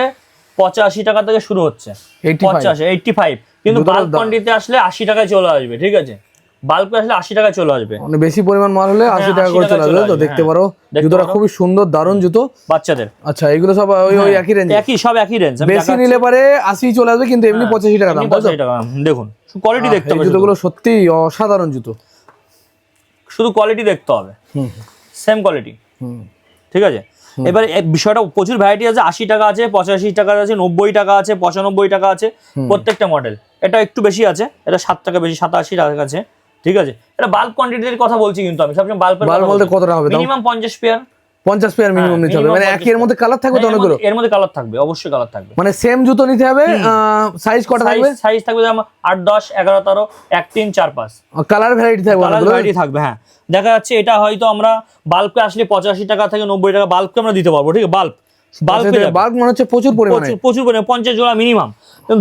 85 টাকা থেকে শুরু হচ্ছে, 85, কিন্তু বাল্ক কোয়ান্টিটিতে আসলে 80 টাকায় চলে আসবে, ঠিক আছে, বাল্ক আসলে 80 টাকায় চলে আসবে, মানে বেশি পরিমাণ মাল হলে 80 টাকা করে চলে আসবে। তো দেখতে পারো জুতোটা খুবই সুন্দর, দারুণ জুতো বাচ্চাদের। আচ্ছা, এগুলো সব ওই একই রেঞ্জ, সব একই রেঞ্জ, বেশি নিলে পরে 80 চলে আসবে, কিন্তু এমনি 85 টাকা দাম। 85 টাকা। দেখুন কোয়ালিটি দেখতে হবে, জুতোগুলো সত্যি অসাধারণ জুতো, শুধু কোয়ালিটি দেখতে হবে, সেম কোয়ালিটি, ঠিক আছে। এবার বিষয়টা প্রচুর ভ্যারাইটি আছে, 80 টাকা আছে, 85 টাকা আছে, 90 টাকা আছে, 95 টাকা আছে, প্রত্যেকটা মডেল। এটা একটু বেশি আছে, এটা 7 টাকা বেশি, 87 টাকা আছে, ঠিক আছে। এটা বাল্ক কোয়ান্টিটির কথা বলছি, কিন্তু আমি সবসময় বাল্ক বলতে কতটা হবে, মিনিমাম 50 পেয়ার, 50 পেয়ার মিনিমাম নিতে হবে, মানে এর মধ্যে কালার থাকবে তো অনেকগুলো, এর মধ্যে কালার থাকবে, অবশ্যই কালার থাকবে, মানে সেম জুতো নিতে হবে। সাইজ কত থাকবে? সাইজ থাকবে যেমন 8, 10, 11, 13, 1, 3, 4, 5 কালার ভ্যারাইটি থাকবে, কালার ভ্যারাইটি থাকবে। হ্যাঁ, দেখা যাচ্ছে এটা হয়তো আমরা বাল্কে আসলে 85 টাকা থেকে 90 টাকা বাল্কে আমরা দিতে পারবো, ঠিক আছে। বাল্ক মানে হচ্ছে প্রচুর পরিমাণে 50 জোড়া মিনিমাম,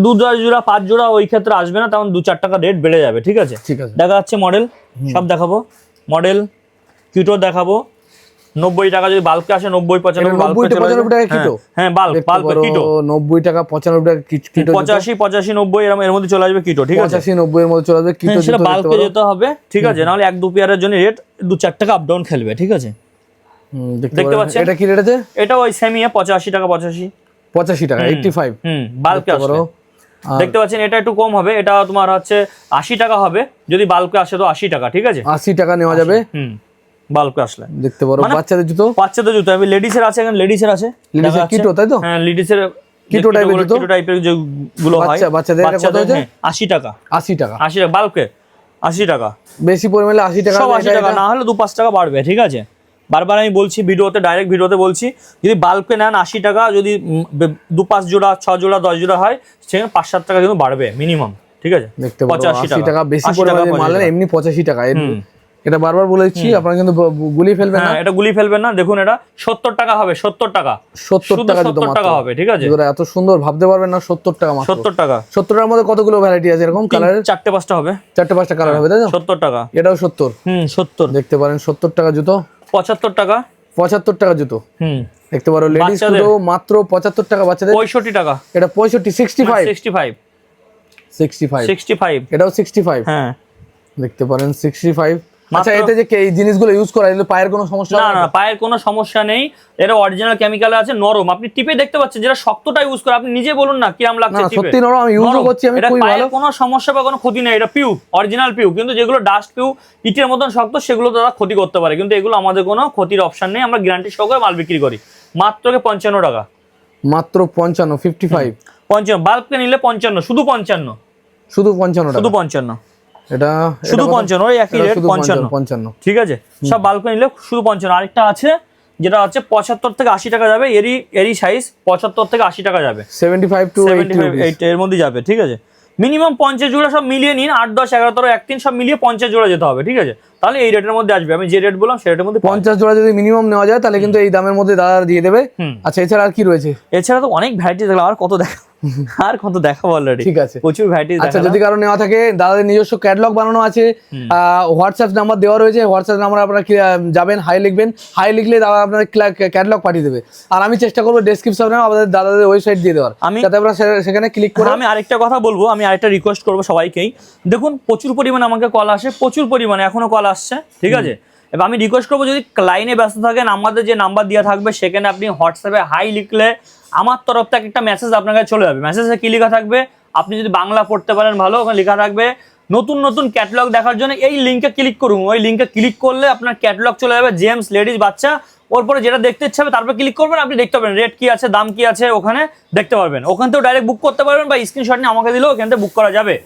2 জোড়া 5 জোড়া ওই ক্ষেত্রে আসবে না, তখন 2-4 টাকা রেট বেড়ে যাবে, ঠিক আছে। দেখা যাচ্ছে মডেল সব দেখাবো, মডেল কিটো দেখাবো। 90 টাকা যদি বাল্কে আসে, 90-95 টাকা কিটো, হ্যাঁ বাল্ক কিটো 90 টাকা 95 টাকা কিটো, 85-90 এর মধ্যে চলে আসবে কিটো, ঠিক আছে, 85-90 এর মধ্যে চলে আসবে কিটো, সেটা বাল্কে যেতে হবে, ঠিক আছে, নাহলে 1-2 পেয়ারের জন্য রেট 2-4 টাকা আপ ডাউন খেলবে, ঠিক আছে। দেখতে পাচ্ছেন এটা কি রেট আছে? এটা ওই সেমি 85 টাকা, 85 টাকা 85, বাল্কে আসবে। দেখতে পাচ্ছেন এটা একটু কম হবে, এটা তোমার হচ্ছে 80 টাকা হবে, যদি বাল্কে আসে তো 80 টাকা, ঠিক আছে, 80 টাকা নেওয়া যাবে বাল্কে আসলে। দেখতে পারো বাচ্চাদের জুতো, আমি লেডিসের আছে, এখানে লেডিসের আছে, লেডিসের কিটো, তাই তো? হ্যাঁ, লেডিসের কিটো টাইপের জুতো, কিটো টাইপের যেগুলো হয় বাচ্চাদের, কত হচ্ছে? 80 টাকা, 80 টাকা বাল্কে 80 টাকা, বেশি পরিমাণে 80 টাকা, সব 80 টাকা, না হলে 2-5 টাকা বাড়বে, ঠিক আছে। বারবার আমি বলছি ভিডিওতে, ডাইরেক্ট ভিডিওতে বলছি, যদি বাল্কে নেন 80 টাকা, যদি 2-5 জোড়া 6 জোড়া 10 জোড়া হয় সেখানে 5-7 টাকা কিন্তু বাড়বে মিনিমাম, ঠিক আছে? দেখতে পাচ্ছেন 80 টাকা বেশি পরিমাণে মাল এমনি 85 টাকা। এটা বারবার বলেছি, আপনারা কিন্তু গুলি ফেলবেন না, এটা গুলি ফেলবেন না। দেখুন এটা 70 টাকা হবে, 70 টাকা 70 টাকা জুতো 70 টাকা হবে, ঠিক আছে? এত সুন্দর ভাবতে পারবেন না, 70 টাকা মাত্র। 70 টাকা। 70 টাকার মধ্যে কতগুলো ভ্যারাইটি আছে এরকম কালারের? 4-5টা হবে, 4-5টা কালার হবে, তাই না? 70 টাকা। এটাও 70। 70 দেখতে পারেন 70 টাকা জুতো। 75 টাকা। 75 টাকা জুতো দেখতে পারো, লেডিস জুতো মাত্র 75 টাকা, বাচ্চাদের 65 টাকা। এটা 65, 65 65 65 65 এটাও 65। হ্যাঁ দেখতে পারেন 65। আচ্ছা, এতে যে এই জিনিসগুলো ইউজ করা, এগুলো পায়ের কোনো সমস্যা? না না, পায়ের কোনো সমস্যা নেই, এটা অরিজিনাল কেমিক্যাল আছে, নরম। আপনি টিপে দেখতে পাচ্ছেন, যেটা শক্তটা ইউজ করে আপনি নিজে বলুন না কিরকম লাগছে টিপে। সত্যি নরম, আমি ইউজও করছি, আমি খুবই ভালো। কোনো সমস্যা বা কোনো ক্ষতি নেই, এটা পিউ, অরিজিনাল পিউ। কিন্তু যেগুলো ডাস্ট পিউ, ইটের মতন শক্ত, সেগুলো তারা ক্ষতি করতে পারে, কিন্তু এগুলো আমাদের কোনো ক্ষতির অপশন নেই, আমরা গ্যারান্টি সহকারে মাল বিক্রি করি মাত্র 55 টাকা। মাত্র 55, 55 55 বাল্বকে নিলে 55, শুধু 55, শুধু 55 টাকা, শুধু 55, এটা শুধু 55, ওই একই রেট 55, ঠিক আছে? সব বাল্বকে নিলে শুধু 55। আরেকটা আছে যেটা হচ্ছে 75 থেকে 80 টাকা যাবে, এরই সাইজ 75 থেকে 80 টাকা যাবে, 75 টু 80 এর মধ্যে যাবে, ঠিক আছে? মিনিমাম 50 জোড়া সব মিলিয়ে নিন, 8, 10, 11, 13, 1, 3 সব মিলিয়ে 50 জোড়া যেতে হবে, ঠিক আছে? তাহলে এই রেটের মধ্যে আসবে, আমি যে রেট বললাম সেই রেটের মধ্যে। 50 জোড়া যদি মিনিমাম নেওয়া যায় তাহলে কিন্তু এই দামের মধ্যে দাদা দিয়ে দেবে। আচ্ছা, এছাড়া আর কি রয়েছে? এছাড়া তো অনেক ভ্যারাইটি দেখলাম, আর কত দেখাবো অলরেডি, ঠিক আছে, প্রচুর ভ্যারাইটি। আচ্ছা, যদি কারো নেওয়া থাকে, দাদাদের নিজস্ব ক্যাটালগ বানানো আছে, হোয়াটসঅ্যাপ নাম্বার দেওয়া রয়েছে, হোয়াটসঅ্যাপ নাম্বার আপনারা যাবেন, হাই লিখবেন, হাই লিখলে দাদা আপনার ক্যাটালগ পাঠিয়ে দেবে। আর আমি চেষ্টা করবো ডেসক্রিপশনে আমাদের দাদাদের ওয়েবসাইট দিয়ে দেওয়ার, যাতে আপনারা সেখানে ক্লিক করে। আমি আরেকটা কথা বলবো, আমি আরেকটা রিকোয়েস্ট করবো সবাইকেই, দেখুন প্রচুর পরিমাণে আমাকে কল আসে, প্রচুর পরিমাণে এখনো কল আসছে, ঠিক আছে? এবার আমি রিকোয়েস্ট করবো, যদি লাইনে ব্যস্ত থাকেন, আমাদের যে নাম্বার দেওয়া থাকবে সেখানে আপনি হোয়াটসঅ্যাপে হাই লিখলে আমার তরফ থেকে একটা মেসেজ আপনার কাছে চলে যাবে। মেসেজে কি লেখা থাকবে, আপনি যদি বাংলা পড়তে পারেন ভালো, ওখানে লেখা থাকবে নতুন নতুন ক্যাটালগ দেখার জন্য এই লিঙ্কে ক্লিক করুন। ওই লিঙ্কে ক্লিক করলে আপনার ক্যাটালগ চলে যাবে, জেমস, লেডিস, বাচ্চা, ওর পরে যেটা দেখতে ইচ্ছা হবে তারপরে ক্লিক করবেন, আপনি দেখতে পাবেন রেট কি আছে, দাম কি আছে, ওখানে দেখতে পারবেন। ওখান থেকেও ডাইরেক্ট বুক করতে পারবেন, বা স্ক্রিনশট নিয়ে আমাকে দিলেও ওখান থেকে বুক করা যাবে।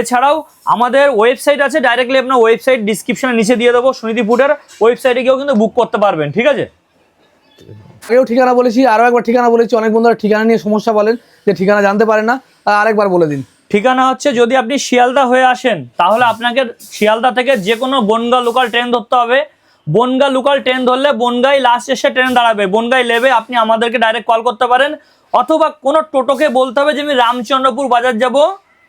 এছাড়াও আমাদের ওয়েবসাইট আছে, ডাইরেক্টলি আপনার ওয়েবসাইট ডিসক্রিপশনে নিচে দিয়ে দেবো, সুনিধি ফুডের ওয়েবসাইটে গিয়েও কিন্তু বুক করতে পারবেন, ঠিক আছে? আগেও ঠিকানা বলেছি, আরও একবার ঠিকানা বলেছি, অনেক বন্ধুরা ঠিকানা নিয়ে সমস্যা বলেন যে ঠিকানা জানতে পারেন না, আরেকবার বলে দিন। ঠিকানা হচ্ছে, যদি আপনি শিয়ালদা হয়ে আসেন তাহলে আপনাকে শিয়ালদা থেকে যে কোনো বনগাঁ লোকাল ট্রেন ধরতে হবে। বনগাঁ লোকাল ট্রেন ধরলে বনগাঁই লাস্ট এসে ট্রেন দাঁড়াবে, বনগাঁই লেবে আপনি আমাদেরকে ডাইরেক্ট কল করতে পারেন, অথবা কোনো টোটোকে বলতে হবে যে আমি রামচন্দ্রপুর বাজার যাব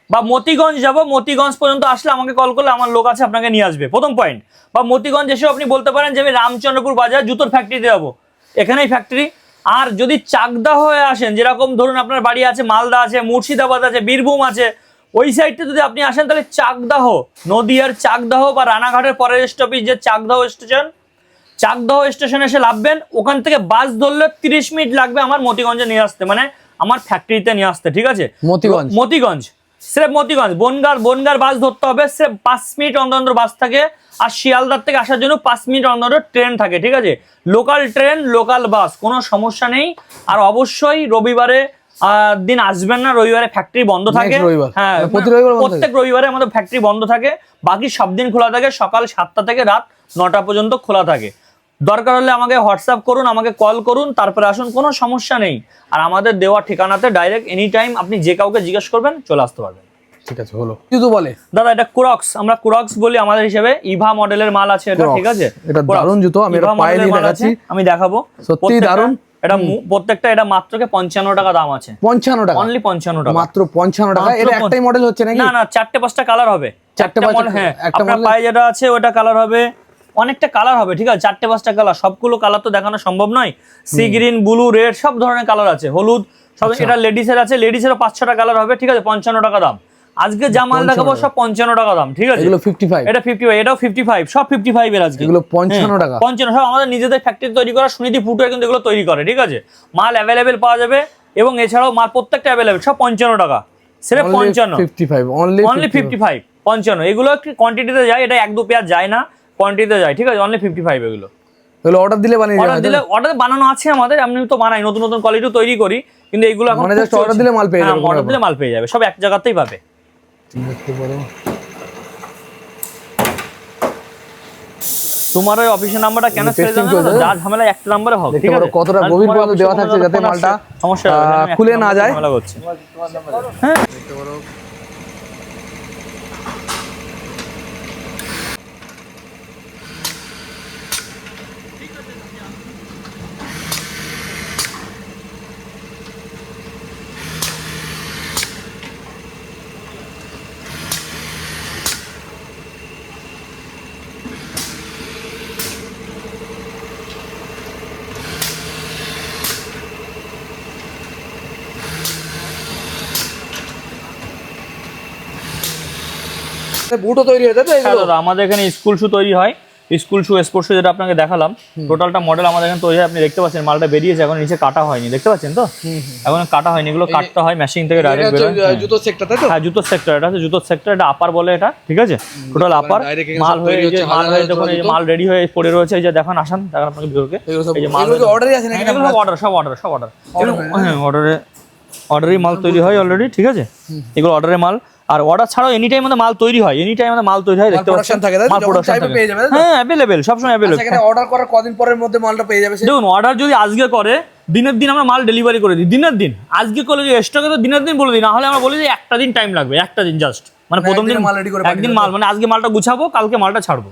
বা মতিগঞ্জ যাব, মতিগঞ্জ পর্যন্ত আসলে আমাকে কল করলে আমার লোক আছে, আপনাকে নিয়ে আসবে, প্রথম পয়েন্ট। বা মতিগঞ্জ এসেও আপনি বলতে পারেন যে আমি রামচন্দ্রপুর বাজার জুতোর ফ্যাক্টরিতে যাবো, এখানেই ফ্যাক্টরি। আর যদি চাকদা হয়ে আসেন, যেরকম ধরুন আপনার বাড়ি আছে মালদা আছে, মুর্শিদাবাদ আছে, বীরভূম আছে, ওই সাইডটা যদি আপনি আসেন তাহলে চাকদাহ, নদিয়ার চাকদাহ বা রানাঘাটের পরের স্টপেজ যে চাকদাহ স্টেশন, চাকদাহ স্টেশনে এসে নামবেন, ওখান থেকে বাস ধরলে 30 মিনিট লাগবে আমার মতিগঞ্জে নিয়ে আসতে, মানে আমার ফ্যাক্টরিতে নিয়ে আসতে, ঠিক আছে? মতিগঞ্জ স্রেফ মতিগঞ্জ, বনগাঁর বাস ধরতে হবে, স্রেফ 5 মিনিট অন্তর বাস থাকে। আর শিয়ালদার থেকে আসার জন্য 5 মিনিট অন্তর ট্রেন থাকে, ঠিক আছে? লোকাল ট্রেন, লোকাল বাস, কোনো সমস্যা নেই। আর অবশ্যই রবিবারে দিন আসবেন না, রবিবারে ফ্যাক্টরি বন্ধ থাকে। হ্যাঁ, প্রত্যেক রবিবারে আমাদের ফ্যাক্টরি বন্ধ থাকে, বাকি সব দিন খোলা থাকে, সকাল 7টা থেকে রাত 9টা পর্যন্ত খোলা থাকে। দরকার হলে আমাকে হোয়াটসঅ্যাপ করুন, আমাকে কল করুন, তারপরে আসুন, কোনো সমস্যা নেই। আর আমাদের দেওয়া ঠিকানাতে ডাইরেক্ট এনি টাইম আপনি যে কাউকে জিজ্ঞেস করবেন চলে আসতে পারবেন, ঠিক আছে? হলো জুতো বলে দাদা, এটা ক্রক্স, আমরা ক্রক্স বলি আমাদের হিসেবে। ইভা মডেলের মাল আছে এটা, ঠিক আছে? এটা দারুণ জুতো, আমি এটা পায়ে দিয়ে দেখাচ্ছি, আমি দেখাবো, সত্যি দারুণ। এটা প্রত্যেকটা, এটা মাত্র 55 টাকা দাম আছে। 55 টাকা, অনলি 55 টাকা, মাত্র 55 টাকা। এটা একটাই মডেল হচ্ছে নাকি? না না, 4-5টা কালার হবে, 4-5টা। হ্যাঁ, আপনার পায়ে যেটা আছে ওটা কালার হবে, অনেকটা কালার হবে, ঠিক আছে? 4-5টা কালার, সবগুলো কালার তো দেখানো সম্ভব নয়। সি গ্রিন, ব্লু, রেড সব ধরনের কালার আছে, হলুদ সব। এটা লেডিসের আছে, লেডিসেরও 5-6টা কালার হবে, ঠিক আছে? 55 টাকা দাম। আজকে যা মাল দেখাবো সব 55 টাকা দাম, ঠিক আছে? এগুলো 55, এটা 55, এটাও 55, সব 55 এর আজকে। এগুলো 55 টাকা, 55 সব আমাদের নিজেদের ফ্যাক্টরি তৈরি করা, সুনিধি ফুটওয়্যার কিন্তু এগুলো তৈরি করে, ঠিক আছে? মাল অ্যাভেলেবেল পাওয়া যাবে, এবং এছাড়াও মাল প্রত্যেকটা অ্যাভেলেবেল, সব 55 টাকা, সেটা 55, অনলি 55, 55। এগুলো একটু কোয়ান্টিটিতে যায়, এটা 1-2 পেয়ার যায় না, কোয়ান্টিটিতে যায়, ঠিক আছে? অনলি 55 এগুলো। অর্ডার দিলে বানিয়ে অর্ডার দিলে, অর্ডার বানানো আছে আমাদের, আমি তো বানাই, নতুন নতুন কোয়ালিটি তৈরি করি, কিন্তু এগুলো এখন অর্ডার দিলে মাল পেয়ে যাবে, অর্ডার দিলে মাল পেয়ে যাবে, সব এক জায়গাতেই পাবে। দেখতে পারো তোমার ওই অফিসের নাম্বারটা কেন ছেড়ে testing দাও না? চলছে। যা ঝামেলা একটা নাম্বারে হবে, দেখতে ঠিক পারো আছে? কতটা মানে গভীর তোমার পর্যন্ত অফিসে দেওয়া কোনো থাকছে যাতে ফোন মালটা আসছে, সমস্যা হবে না, আমি খুলে একটা না নাম্বারে যায়। ঝামেলা করছি। দেখতে পারো বুটও তৈরি হয়েছে তো হ্যাঁ এগুলো? দাদা, আমাদের এখানে স্কুল শু তৈরি হয়, স্কুল শু, স্পোর্টস শু, যেটা আপনাকে দেখালাম টোটালটা মডেল আমাদের এখানে তৈরি হয়। আপনি দেখতে পাচ্ছেন মালটা বেরিয়েছে, এখন নিচে কাটা হয়নি, দেখতে পাচ্ছেন তো? এখন কাটা হয়নি, এগুলো কাটতে হয় মেশিন থেকে এটা ডাইরেক্ট হচ্ছে বেরোয়। জুতোর সেক্টর তাই তো? হ্যাঁ, জুতোর সেক্টর, এটা হচ্ছে জুতোর সেক্টর, এটা আপার বলে, এটা ঠিক আছে, টোটাল আপার। direct এখানে মাল সব হয়ে তৈরি এই যে হচ্ছে, মাল হাজার হয়ে হাজার দেখুন, এই যে জুতো। মাল রেডি হয়ে পড়ে রয়েছে, এই যে দেখুন, আসান দেখান আপনাকে ভিউকে, এগুলো সব এই যে মাল এগুলো কি অর্ডারই আছে নাকি? এগুলো সব অর্ডার, সব অর্ডার, সব অর্ডার, Order হয়, হ্যাঁ অর্ডারই মাল তৈরি হয় অলরেডি, ঠিক আছে? এগুলো অর্ডারের মাল। আর অর্ডার ছাড়াও এনি টাইম আমাদের মাল তৈরি হয়, এনি টাইম আমাদের মাল তৈরি হয়, দেখতে production পাচ্ছেন, থাকে, তাই তো? মাল যখন প্রোডাকশন চাইবে থাকে, পেয়ে যাবে, তাই তো? হ্যাঁ অ্যাভেলেবেল, সবসময় অ্যাভেলেবেল। সেখানে অর্ডার করার কদিন পরের মধ্যে মালটা পেয়ে যাবে সে? দেখুন, অর্ডার যদি আজকে করে, দিনের দিন আমরা মাল ডেলিভারি করে দিই, দিনের দিন। আজকে করলে যে স্টকে তো দিনের দিন বলে দিই, না হলে আমরা বলি যে একটা দিন টাইম লাগবে, একটা দিন জাস্ট, মানে প্রথম দিন একদিনে মাল ready করে পাঠিয়ে একদিন দেবে। মাল, মানে আজকে মালটা গুছাবো, কালকে মালটা ছাড়বো।